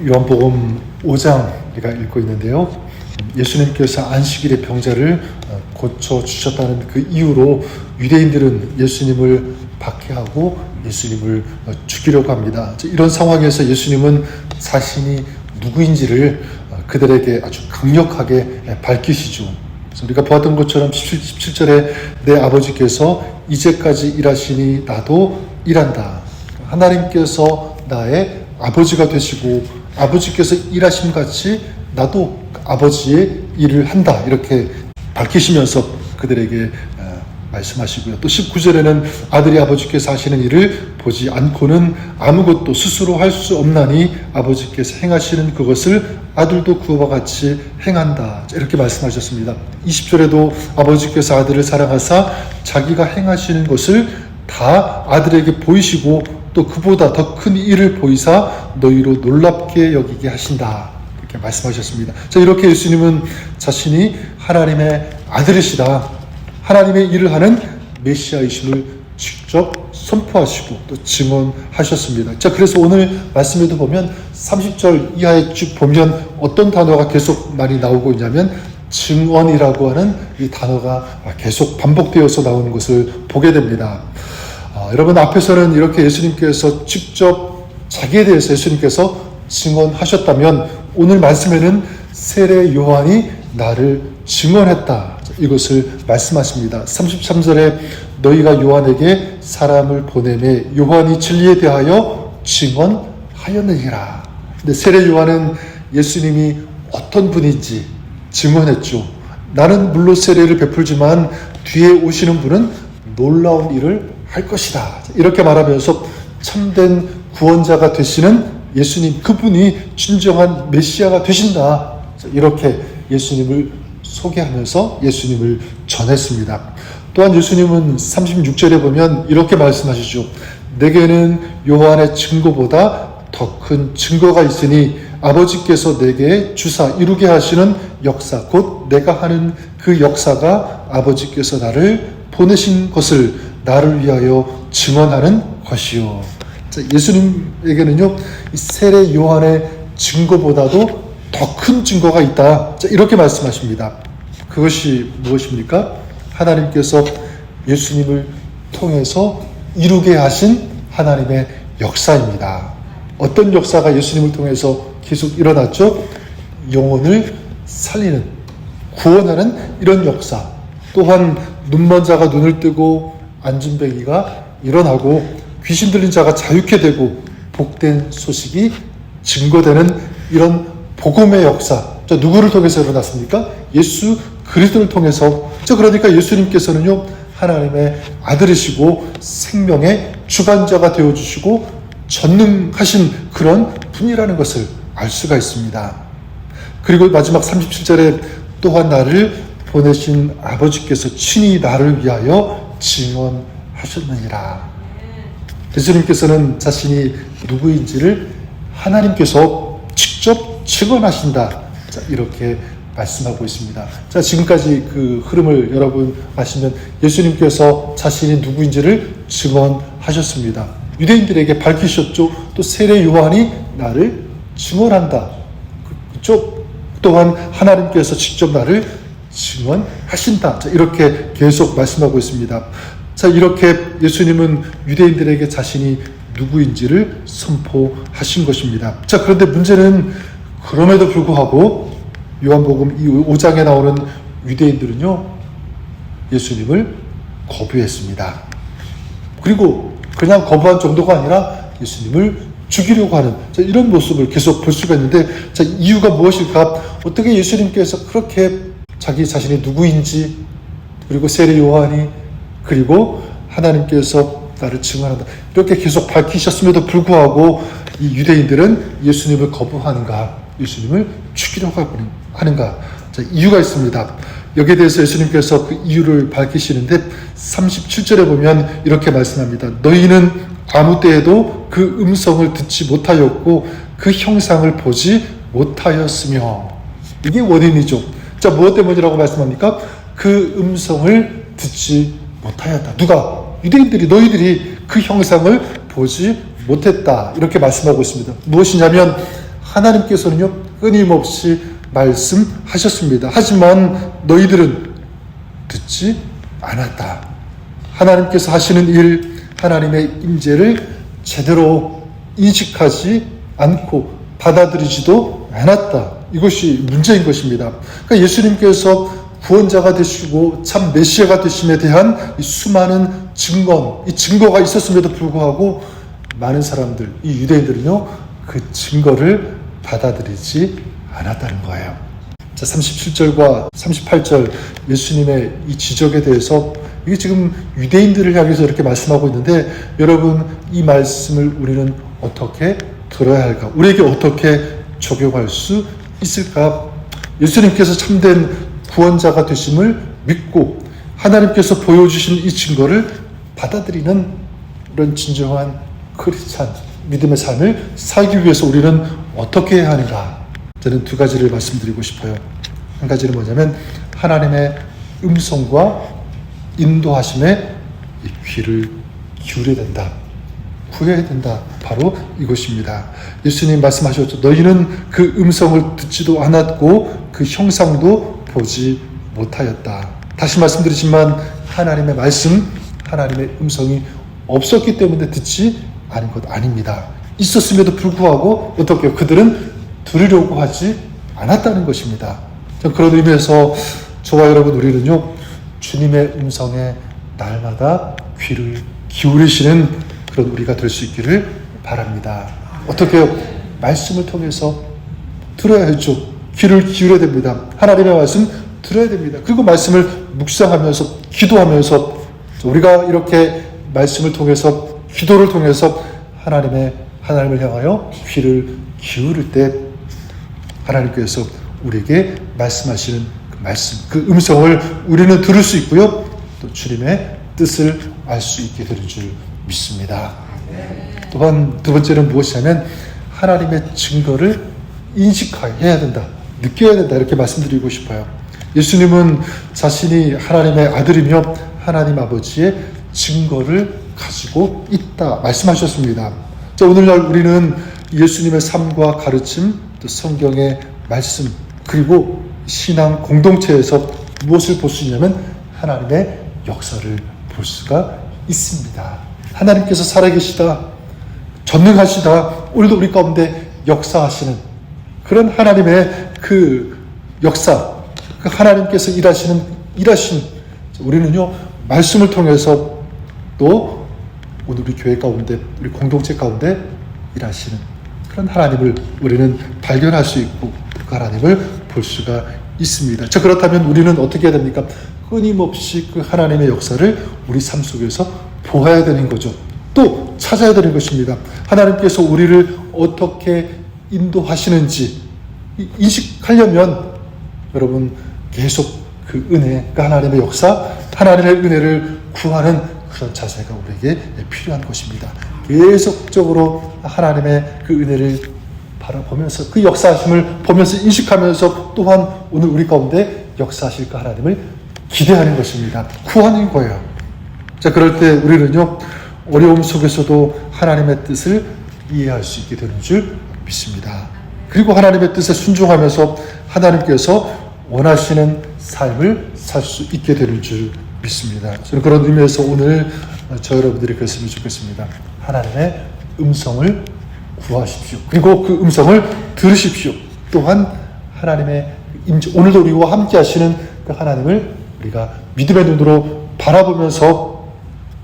요한복음 5장 우리가 읽고 있는데요. 예수님께서 안식일에 병자를 고쳐주셨다는 그 이유로 유대인들은 예수님을 박해하고 예수님을 죽이려고 합니다. 이런 상황에서 예수님은 자신이 누구인지를 그들에게 아주 강력하게 밝히시죠. 그래서 우리가 보았던 것처럼 17절에 내 아버지께서 이제까지 일하시니 나도 일한다. 하나님께서 나의 아버지가 되시고 아버지께서 일하심 같이 나도 아버지의 일을 한다. 이렇게 밝히시면서 그들에게 말씀하시고요. 또 19절에는 아들이 아버지께서 하시는 일을 보지 않고는 아무것도 스스로 할 수 없나니 아버지께서 행하시는 그것을 아들도 그와 같이 행한다. 이렇게 말씀하셨습니다. 20절에도 아버지께서 아들을 사랑하사 자기가 행하시는 것을 다 아들에게 보이시고 또 그보다 더 큰 일을 보이사 너희로 놀랍게 여기게 하신다. 이렇게 말씀하셨습니다. 자, 이렇게 예수님은 자신이 하나님의 아들이시다, 하나님의 일을 하는 메시아이심을 직접 선포하시고 또 증언하셨습니다. 자, 그래서 오늘 말씀에도 보면 30절 이하에 쭉 보면 어떤 단어가 계속 많이 나오고 있냐면 증언이라고 하는 이 단어가 계속 반복되어서 나오는 것을 보게 됩니다. 여러분, 앞에서는 이렇게 예수님께서 직접 자기에 대해서 예수님께서 증언하셨다면 오늘 말씀에는 세례 요한이 나를 증언했다, 이것을 말씀하십니다. 33절에 너희가 요한에게 사람을 보내매 요한이 진리에 대하여 증언하였느니라. 근데 세례 요한은 예수님이 어떤 분인지 증언했죠. 나는 물론 세례를 베풀지만 뒤에 오시는 분은 놀라운 일을 할 것이다. 이렇게 말하면서 참된 구원자가 되시는 예수님, 그분이 진정한 메시아가 되신다. 이렇게 예수님을 소개하면서 예수님을 전했습니다. 또한 예수님은 36절에 보면 이렇게 말씀하시죠. 내게는 요한의 증거보다 더 큰 증거가 있으니 아버지께서 내게 주사 이루게 하시는 역사, 곧 내가 하는 그 역사가 아버지께서 나를 보내신 것을 나를 위하여 증언하는 것이요. 자, 예수님에게는요, 이 세례 요한의 증거보다도 더 큰 증거가 있다. 자, 이렇게 말씀하십니다. 그것이 무엇입니까? 하나님께서 예수님을 통해서 이루게 하신 하나님의 역사입니다. 어떤 역사가 예수님을 통해서 계속 일어났죠? 영혼을 살리는, 구원하는 이런 역사. 또한 눈먼 자가 눈을 뜨고 안진뱅이가 일어나고 귀신 들린 자가 자유케 되고 복된 소식이 증거되는 이런 복음의 역사. 자, 누구를 통해서 일어났습니까? 예수 그리스도를 통해서. 자, 그러니까 예수님께서는요, 하나님의 아들이시고 생명의 주관자가 되어주시고 전능하신 그런 분이라는 것을 알 수가 있습니다. 그리고 마지막 37절에 또한 나를 보내신 아버지께서 친히 나를 위하여 증언하셨느니라. 예수님께서는 자신이 누구인지를 하나님께서 직접 증언하신다. 자, 이렇게 말씀하고 있습니다. 자, 지금까지 그 흐름을 여러분 아시면 예수님께서 자신이 누구인지를 증언하셨습니다. 유대인들에게 밝히셨죠. 또 세례 요한이 나를 증언한다. 그쪽 또한 하나님께서 직접 나를 증언하신다. 자, 이렇게 계속 말씀하고 있습니다. 자, 이렇게 예수님은 유대인들에게 자신이 누구인지를 선포하신 것입니다. 자, 그런데 문제는 그럼에도 불구하고 요한복음 5장에 나오는 유대인들은요, 예수님을 거부했습니다. 그리고 그냥 거부한 정도가 아니라 예수님을 죽이려고 하는, 자, 이런 모습을 계속 볼 수가 있는데, 자, 이유가 무엇일까? 어떻게 예수님께서 그렇게 자기 자신이 누구인지, 그리고 세례 요한이, 그리고 하나님께서 나를 증언한다, 이렇게 계속 밝히셨음에도 불구하고 이 유대인들은 예수님을 거부하는가, 예수님을 죽이려고 하는가? 자, 이유가 있습니다. 여기에 대해서 예수님께서 그 이유를 밝히시는데 37절에 보면 이렇게 말씀합니다. 너희는 아무 때에도 그 음성을 듣지 못하였고 그 형상을 보지 못하였으며. 이게 원인이죠. 자, 무엇 때문이라고 말씀합니까? 그 음성을 듣지 못하였다. 누가? 유대인들이, 너희들이 그 형상을 보지 못했다. 이렇게 말씀하고 있습니다. 무엇이냐면 하나님께서는요 끊임없이 말씀하셨습니다. 하지만 너희들은 듣지 않았다. 하나님께서 하시는 일, 하나님의 임재를 제대로 인식하지 않고 받아들이지도 않았다. 이것이 문제인 것입니다. 그러니까 예수님께서 구원자가 되시고 참 메시아가 되심에 대한 이 수많은 이 증거가 있었음에도 불구하고 많은 사람들, 이 유대인들은요 그 증거를 받아들이지 않았다는 거예요. 자, 37절과 38절 예수님의 이 지적에 대해서 이게 지금 유대인들을 향해서 이렇게 말씀하고 있는데, 여러분 이 말씀을 우리는 어떻게 들어야 할까? 우리에게 어떻게 적용할 수 있을까? 예수님께서 참된 구원자가 되심을 믿고 하나님께서 보여주신 이 증거를 받아들이는 이런 진정한 크리스찬 믿음의 삶을 살기 위해서 우리는 어떻게 해야 하는가? 저는 두 가지를 말씀드리고 싶어요. 한 가지는 뭐냐면 하나님의 음성과 인도하심에 귀를 기울여야 된다. 구해야 된다. 바로 이것입니다. 예수님 말씀하셨죠. 너희는 그 음성을 듣지도 않았고 그 형상도 보지 못하였다. 다시 말씀드리지만 하나님의 말씀, 하나님의 음성이 없었기 때문에 듣지 않은 것 아닙니다. 있었음에도 불구하고 어떻게 그들은 들으려고 하지 않았다는 것입니다. 그런 의미에서 저와 여러분 우리는요 주님의 음성에 날마다 귀를 기울이시는 그런 우리가 될 수 있기를 바랍니다. 어떻게 해요? 말씀을 통해서 들어야죠. 귀를 기울여야 됩니다. 하나님의 말씀 들어야 됩니다. 그리고 말씀을 묵상하면서 기도하면서 우리가 이렇게 말씀을 통해서 기도를 통해서 하나님을 향하여 귀를 기울일 때 하나님께서 우리에게 말씀하시는 그 말씀, 그 음성을 우리는 들을 수 있고요. 또 주님의 뜻을 알 수 있게 되는 줄 믿습니다. 또한 두 번째는 무엇이냐면 하나님의 증거를 인식해야 된다. 느껴야 된다. 이렇게 말씀드리고 싶어요. 예수님은 자신이 하나님의 아들이며 하나님 아버지의 증거를 가지고 있다 말씀하셨습니다. 자, 오늘날 우리는 예수님의 삶과 가르침, 또 성경의 말씀, 그리고 신앙 공동체에서 무엇을 볼 수 있냐면 하나님의 역사를 볼 수가 있습니다. 하나님께서 살아계시다, 전능하시다, 오늘도 우리 가운데 역사하시는 그런 하나님의 그 역사, 그 하나님께서 일하신 우리는요 말씀을 통해서 또 오늘 우리 교회 가운데, 우리 공동체 가운데 일하시는 그런 하나님을 우리는 발견할 수 있고 그 하나님을 볼 수가 있습니다. 자, 그렇다면 우리는 어떻게 해야 됩니까? 끊임없이 그 하나님의 역사를 우리 삶 속에서 보아야 되는 거죠. 또 찾아야 되는 것입니다. 하나님께서 우리를 어떻게 인도하시는지 인식하려면 여러분 계속 그 은혜, 그 하나님의 역사, 하나님의 은혜를 구하는 그런 자세가 우리에게 필요한 것입니다. 계속적으로 하나님의 그 은혜를 바라보면서 그 역사하심을 보면서 인식하면서 또한 오늘 우리 가운데 역사하실 그 하나님을 기대하는 것입니다. 구하는 거예요. 자, 그럴 때 우리는요 어려움 속에서도 하나님의 뜻을 이해할 수 있게 되는 줄 믿습니다. 그리고 하나님의 뜻에 순종하면서 하나님께서 원하시는 삶을 살 수 있게 되는 줄 믿습니다. 저는 그런 의미에서 오늘 저 여러분들이 그랬으면 좋겠습니다. 하나님의 음성을 구하십시오. 그리고 그 음성을 들으십시오. 또한 하나님의 임재, 오늘도 우리와 함께 하시는 그 하나님을 우리가 믿음의 눈으로 바라보면서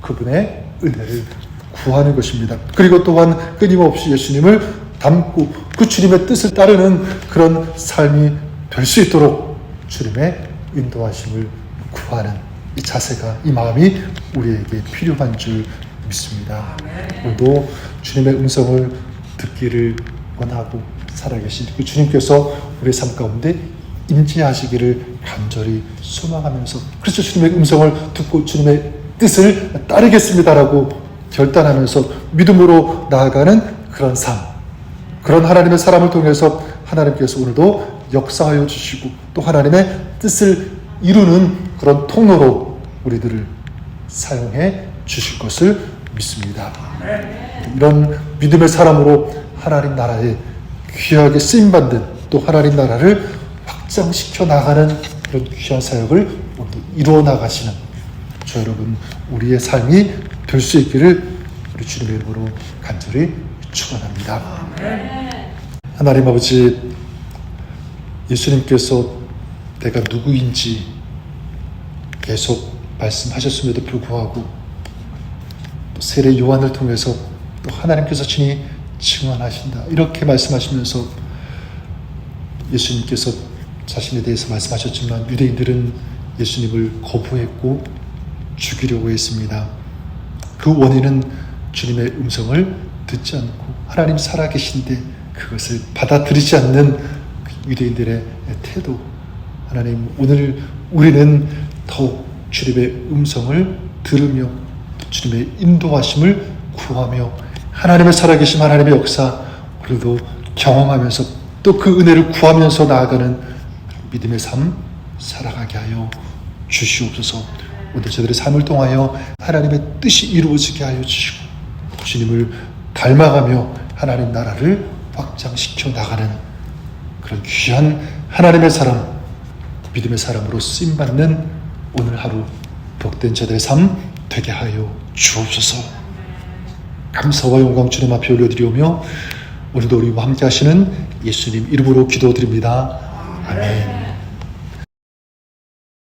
그분의 은혜를 구하는 것입니다. 그리고 또한 끊임없이 예수님을 닮고 그 주님의 뜻을 따르는 그런 삶이 될 수 있도록 주님의 인도하심을 구하는 이 자세가, 이 마음이 우리에게 필요한 줄 믿습니다. 오늘도 주님의 음성을 듣기를 원하고 살아계신 그 주님께서 우리의 삶 가운데 임재하시기를 간절히 소망하면서 그래서 주님의 음성을 듣고 주님의 뜻을 따르겠습니다라고 결단하면서 믿음으로 나아가는 그런 삶, 그런 하나님의 사람을 통해서 하나님께서 오늘도 역사하여 주시고 또 하나님의 뜻을 이루는 그런 통로로 우리들을 사용해 주실 것을 믿습니다. 이런 믿음의 사람으로 하나님 나라의 귀하게 쓰임받는 또 하나님 나라를 확장시켜 나가는 그런 귀한 사역을 오늘도 이루어 나가시는 저 여러분 우리의 삶이 될 수 있기를 우리 주님의 이름으로 간절히 축원합니다. 하나님 아버지, 예수님께서 내가 누구인지 계속 말씀하셨음에도 불구하고 또 세례 요한을 통해서 또 하나님께서 친히 증언하신다 이렇게 말씀하시면서 예수님께서 자신에 대해서 말씀하셨지만 유대인들은 예수님을 거부했고 죽이려고 했습니다. 그 원인은 주님의 음성을 듣지 않고 하나님 살아계신데 그것을 받아들이지 않는 유대인들의 태도. 하나님, 오늘 우리는 더욱 주님의 음성을 들으며 주님의 인도하심을 구하며 하나님의 살아계심, 하나님의 역사 오늘도 경험하면서 또 그 은혜를 구하면서 나아가는 믿음의 삶 살아가게 하여 주시옵소서. 오늘 저들의 삶을 통하여 하나님의 뜻이 이루어지게 하여 주시고 주님을 닮아가며 하나님 나라를 확장시켜 나가는 그런 귀한 하나님의 사람, 믿음의 사람으로 쓰임받는 오늘 하루 복된 자들의 삶 되게 하여 주옵소서. 감사와 영광 주님 앞에 올려드리오며 오늘도 우리와 함께 하시는 예수님 이름으로 기도드립니다. 아멘.